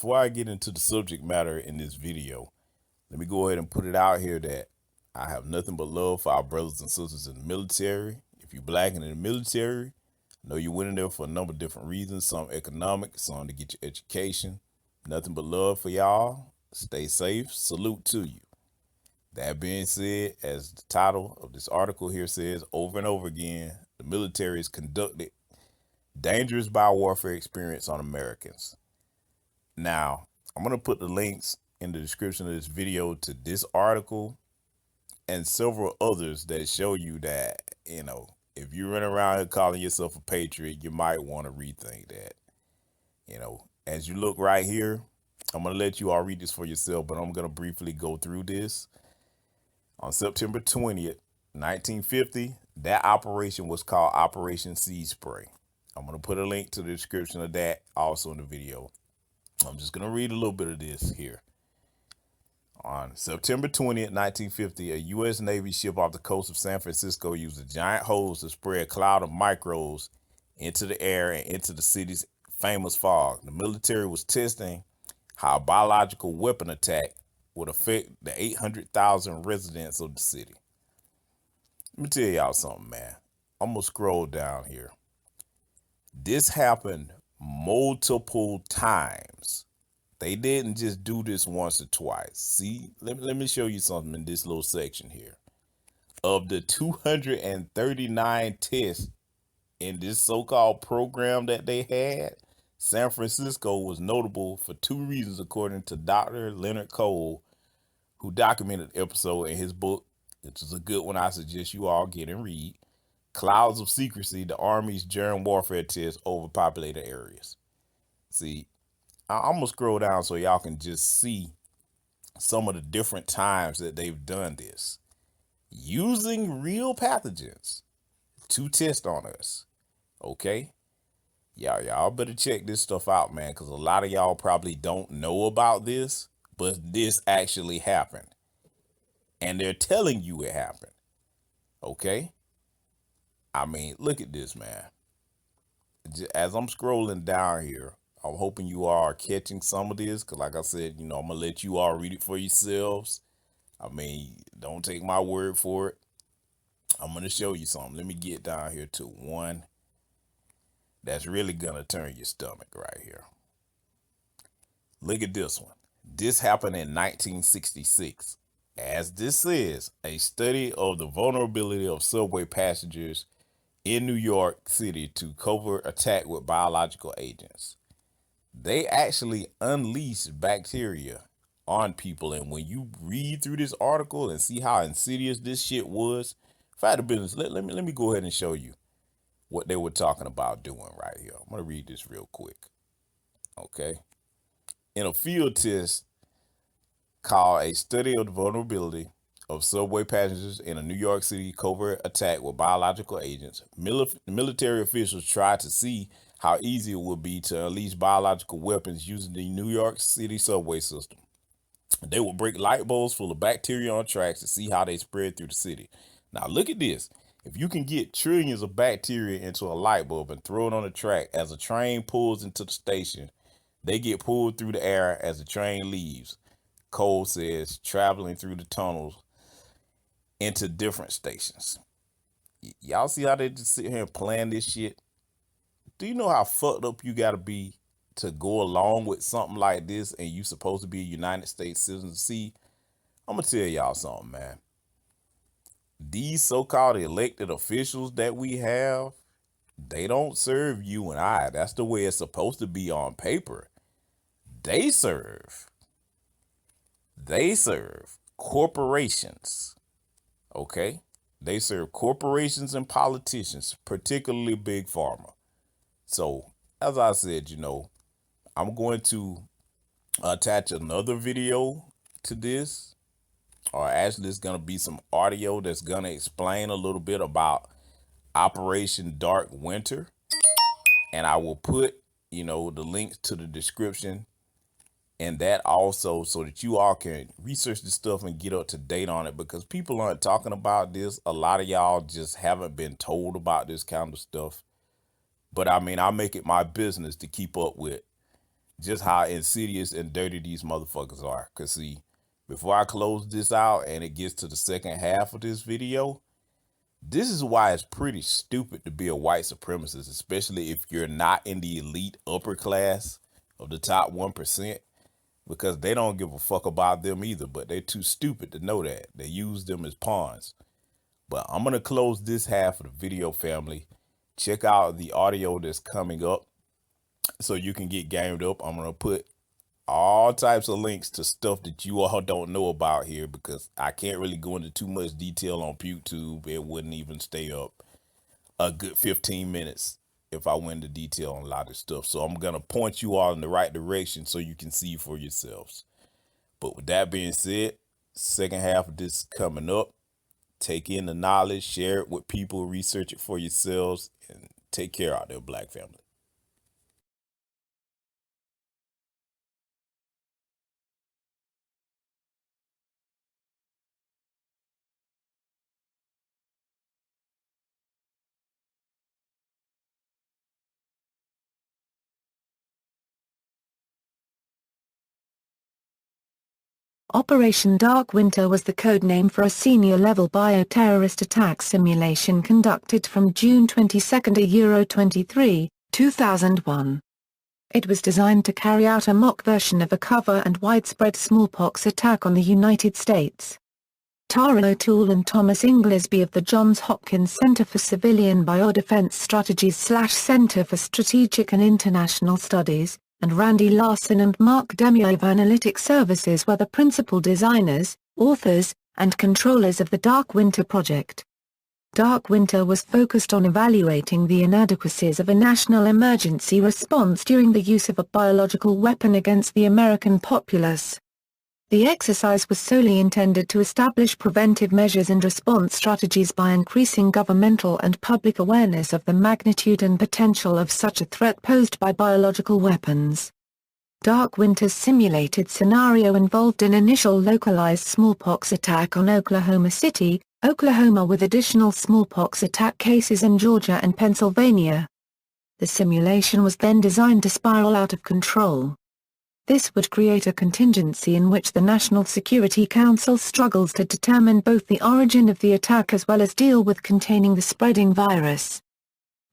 before I get into the subject matter in this video, let me go ahead and put it out here that I have nothing but love for our brothers and sisters in the military. If you're black and in the military, I know you went in there for a number of different reasons, some economic, some to get your education. Nothing but love for y'all. Stay safe. Salute to you. That being said, as the title of this article here says over and over again, the military has conducted dangerous biowarfare experience on Americans. Now, I'm going to put the links in the description of this video to this article and several others that show you that, if you run around here calling yourself a patriot, you might want to rethink that. As you look right here, I'm going to let you all read this for yourself, but I'm going to briefly go through this. On September 20th, 1950, that operation was called Operation Sea Spray. I'm going to put a link to the description of that also in the video. I'm just going to read a little bit of this here. On September 20th, 1950, a U.S. Navy ship off the coast of San Francisco used a giant hose to spray a cloud of microbes into the air and into the city's famous fog. The military was testing how a biological weapon attack would affect the 800,000 residents of the city. Let me tell y'all something, man. I'm going to scroll down here. This happened multiple times. They didn't just do this once or twice. See, let me show you something in this little section here. Of the 239 tests in this so-called program that they had, San Francisco was notable for two reasons, according to Dr. Leonard Cole, who documented the episode in his book, which is a good one I suggest you all get and read, Clouds of Secrecy, the Army's Germ Warfare Test over populated areas. See, I'm going to scroll down so y'all can just see some of the different times that they've done this. Using real pathogens to test on us. Okay? Y'all better check this stuff out, man, because a lot of y'all probably don't know about this, but this actually happened. And they're telling you it happened. Okay? I mean, look at this, man. As I'm scrolling down here, I'm hoping you all are catching some of this, because like I said, I'm going to let you all read it for yourselves. I mean, don't take my word for it. I'm going to show you something. Let me get down here to one that's really going to turn your stomach right here. Look at this one. This happened in 1966. As this says, a study of the vulnerability of subway passengers in New York City to covert attack with biological agents. They actually unleashed bacteria on people. And when you read through this article and see how insidious this shit was, fact of business, let me go ahead and show you what they were talking about doing right here. I'm going to read this real quick. Okay. In a field test called A Study of the Vulnerability of Subway Passengers in a New York City Covert Attack with Biological Agents, military officials tried to see how easy it would be to unleash biological weapons using the New York City subway system. They would break light bulbs full of bacteria on tracks to see how they spread through the city. Now look at this. If you can get trillions of bacteria into a light bulb and throw it on a track, as a train pulls into the station, they get pulled through the air as the train leaves. Cole says, traveling through the tunnels into different stations. Y'all see how they just sit here and plan this shit? Do you know how fucked up you gotta be to go along with something like this and you supposed to be a United States citizen? See, I'm gonna tell y'all something, man. These so-called elected officials that we have, they don't serve you and I. That's the way it's supposed to be on paper. They serve corporations. Okay? They serve corporations and politicians, particularly big pharma. So, as I said, I'm going to attach another video to this, or actually it's going to be some audio that's going to explain a little bit about Operation Dark Winter. And I will put, the links to the description and that also, so that you all can research this stuff and get up to date on it, because people aren't talking about this. A lot of y'all just haven't been told about this kind of stuff. But I mean, I make it my business to keep up with just how insidious and dirty these motherfuckers are. Cause see, before I close this out and it gets to the second half of this video, this is why it's pretty stupid to be a white supremacist, especially if you're not in the elite upper class of the top 1%, because they don't give a fuck about them either, but they're too stupid to know that. They use them as pawns. But I'm going to close this half of the video, family. Check out the audio that's coming up so you can get gamed up. I'm going to put all types of links to stuff that you all don't know about here, because I can't really go into too much detail on YouTube. It wouldn't even stay up a good 15 minutes if I went into detail on a lot of stuff. So I'm going to point you all in the right direction so you can see for yourselves. But with that being said, second half of this coming up. Take in the knowledge, share it with people, research it for yourselves, and take care out there, Black family. Operation Dark Winter was the code name for a senior-level bioterrorist attack simulation conducted from June 22, 23, 2001. It was designed to carry out a mock version of a cover and widespread smallpox attack on the United States. Tara O'Toole and Thomas Inglesby of the Johns Hopkins Center for Civilian Biodefense Strategies / Center for Strategic and International Studies, and Randy Larson and Mark Demio of Analytic Services were the principal designers, authors, and controllers of the Dark Winter project. Dark Winter was focused on evaluating the inadequacies of a national emergency response during the use of a biological weapon against the American populace. The exercise was solely intended to establish preventive measures and response strategies by increasing governmental and public awareness of the magnitude and potential of such a threat posed by biological weapons. Dark Winter's simulated scenario involved an initial localized smallpox attack on Oklahoma City, Oklahoma, with additional smallpox attack cases in Georgia and Pennsylvania. The simulation was then designed to spiral out of control. This would create a contingency in which the National Security Council struggles to determine both the origin of the attack as well as deal with containing the spreading virus.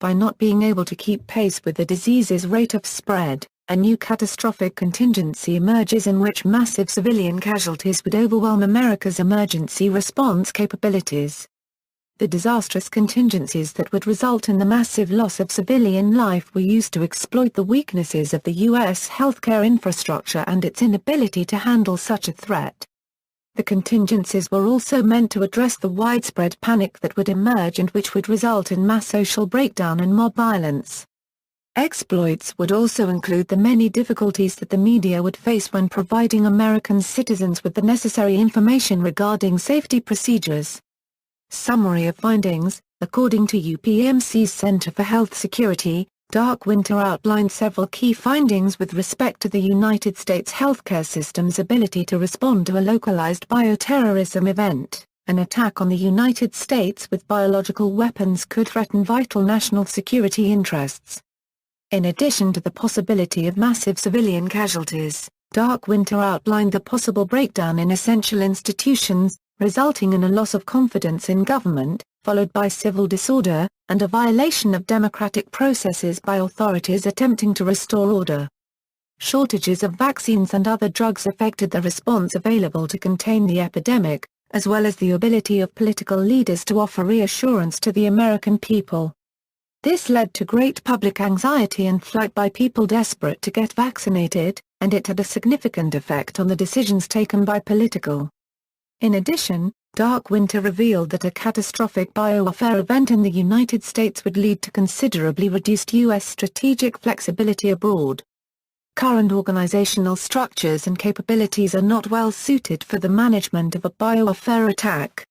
By not being able to keep pace with the disease's rate of spread, a new catastrophic contingency emerges in which massive civilian casualties would overwhelm America's emergency response capabilities. The disastrous contingencies that would result in the massive loss of civilian life were used to exploit the weaknesses of the U.S. healthcare infrastructure and its inability to handle such a threat. The contingencies were also meant to address the widespread panic that would emerge and which would result in mass social breakdown and mob violence. Exploits would also include the many difficulties that the media would face when providing American citizens with the necessary information regarding safety procedures. Summary of findings: according to UPMC's Center for Health Security, Dark Winter outlined several key findings with respect to the United States healthcare system's ability to respond to a localized bioterrorism event. An attack on the United States with biological weapons could threaten vital national security interests. In addition to the possibility of massive civilian casualties, Dark Winter outlined the possible breakdown in essential institutions, resulting in a loss of confidence in government, followed by civil disorder, and a violation of democratic processes by authorities attempting to restore order. Shortages of vaccines and other drugs affected the response available to contain the epidemic, as well as the ability of political leaders to offer reassurance to the American people. This led to great public anxiety and flight by people desperate to get vaccinated, and it had a significant effect on the decisions taken by political. In addition, Dark Winter revealed that a catastrophic biowarfare event in the United States would lead to considerably reduced U.S. strategic flexibility abroad. Current organizational structures and capabilities are not well suited for the management of a biowarfare attack.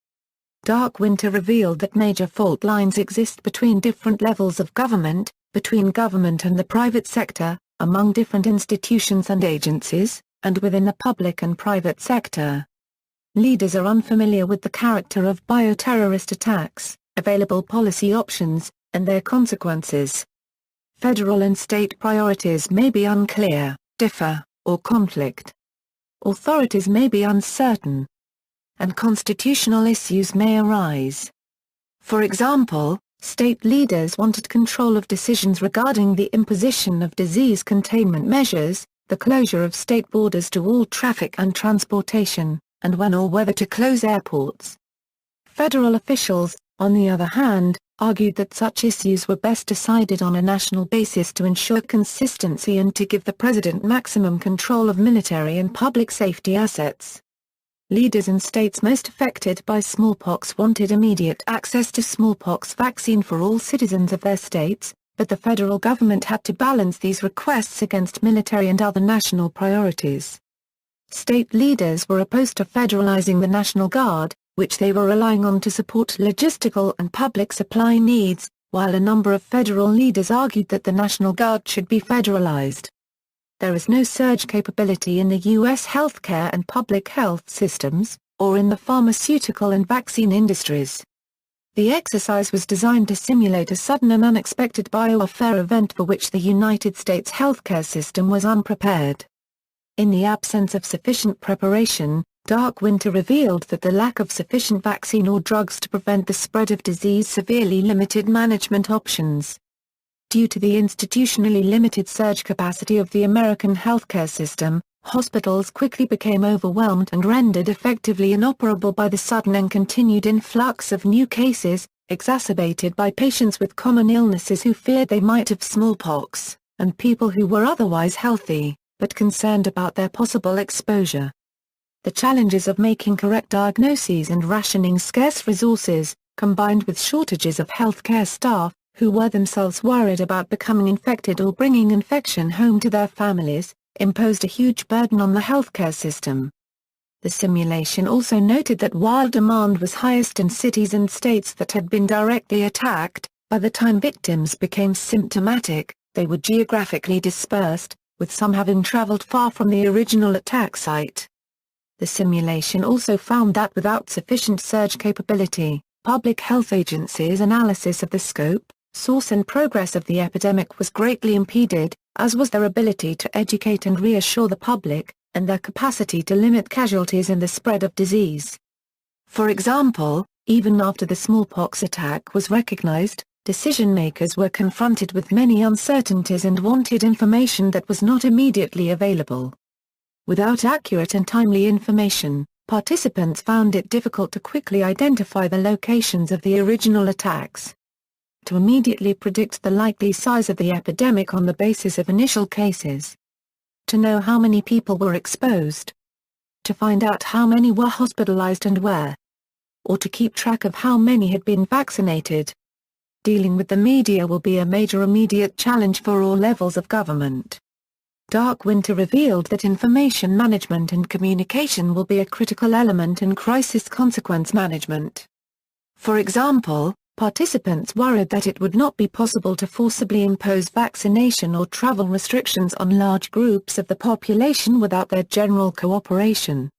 Dark Winter revealed that major fault lines exist between different levels of government, between government and the private sector, among different institutions and agencies, and within the public and private sector. Leaders are unfamiliar with the character of bioterrorist attacks, available policy options, and their consequences. Federal and state priorities may be unclear, differ, or conflict. Authorities may be uncertain, and constitutional issues may arise. For example, state leaders wanted control of decisions regarding the imposition of disease containment measures, the closure of state borders to all traffic and transportation, and when or whether to close airports. Federal officials, on the other hand, argued that such issues were best decided on a national basis to ensure consistency and to give the president maximum control of military and public safety assets. Leaders in states most affected by smallpox wanted immediate access to smallpox vaccine for all citizens of their states, but the federal government had to balance these requests against military and other national priorities. State leaders were opposed to federalizing the National Guard, which they were relying on to support logistical and public supply needs, while a number of federal leaders argued that the National Guard should be federalized. There is no surge capability in the U.S. healthcare and public health systems, or in the pharmaceutical and vaccine industries. The exercise was designed to simulate a sudden and unexpected biowarfare event for which the United States healthcare system was unprepared. In the absence of sufficient preparation, Dark Winter revealed that the lack of sufficient vaccine or drugs to prevent the spread of disease severely limited management options. Due to the institutionally limited surge capacity of the American healthcare system, hospitals quickly became overwhelmed and rendered effectively inoperable by the sudden and continued influx of new cases, exacerbated by patients with common illnesses who feared they might have smallpox, and people who were otherwise healthy, but concerned about their possible exposure. The challenges of making correct diagnoses and rationing scarce resources, combined with shortages of healthcare staff, who were themselves worried about becoming infected or bringing infection home to their families, imposed a huge burden on the healthcare system. The simulation also noted that while demand was highest in cities and states that had been directly attacked, by the time victims became symptomatic, they were geographically dispersed, with some having traveled far from the original attack site. The simulation also found that without sufficient surge capability, public health agencies' analysis of the scope, source and progress of the epidemic was greatly impeded, as was their ability to educate and reassure the public, and their capacity to limit casualties in the spread of disease. For example, even after the smallpox attack was recognized, decision-makers were confronted with many uncertainties and wanted information that was not immediately available. Without accurate and timely information, participants found it difficult to quickly identify the locations of the original attacks. To immediately predict the likely size of the epidemic on the basis of initial cases. To know how many people were exposed. To find out how many were hospitalized and where. Or to keep track of how many had been vaccinated. Dealing with the media will be a major immediate challenge for all levels of government. Dark Winter revealed that information management and communication will be a critical element in crisis consequence management. For example, participants worried that it would not be possible to forcibly impose vaccination or travel restrictions on large groups of the population without their general cooperation.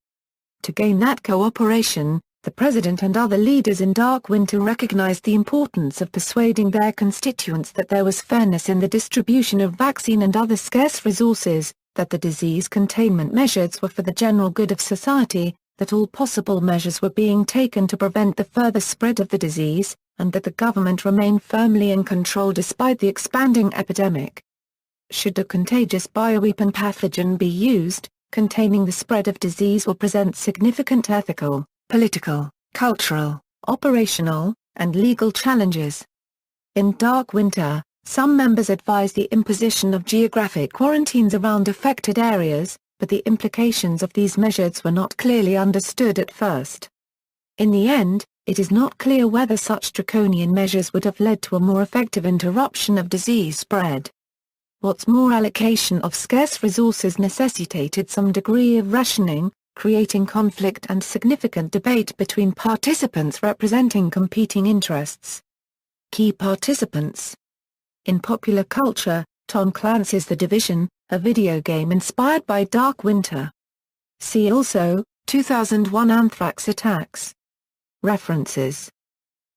To gain that cooperation, the President and other leaders in Dark Winter recognized the importance of persuading their constituents that there was fairness in the distribution of vaccine and other scarce resources, that the disease containment measures were for the general good of society, that all possible measures were being taken to prevent the further spread of the disease, and that the government remained firmly in control despite the expanding epidemic. Should a contagious bioweapon pathogen be used, containing the spread of disease will present significant ethical, political, cultural, operational, and legal challenges. In Dark Winter, some members advised the imposition of geographic quarantines around affected areas, but the implications of these measures were not clearly understood at first. In the end, it is not clear whether such draconian measures would have led to a more effective interruption of disease spread. What's more, allocation of scarce resources necessitated some degree of rationing, creating conflict and significant debate between participants representing competing interests. Key participants. In popular culture, Tom Clancy's The Division, a video game inspired by Dark Winter. See also, 2001 Anthrax attacks. References.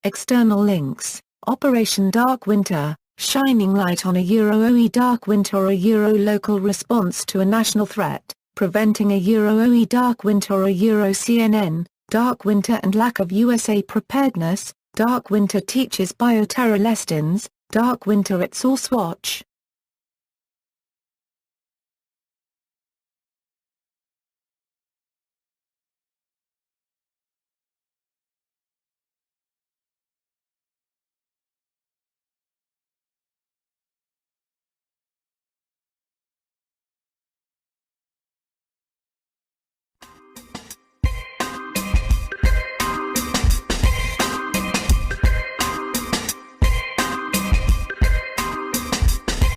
External links: Operation Dark Winter, shining light on a Euro-OE dark winter or a Euro-local response to a national threat, preventing a Euro-OE dark winter or a Euro-CNN, dark winter and lack of USA preparedness. Dark winter teaches bioterror lessons. Dark winter at Source Watch.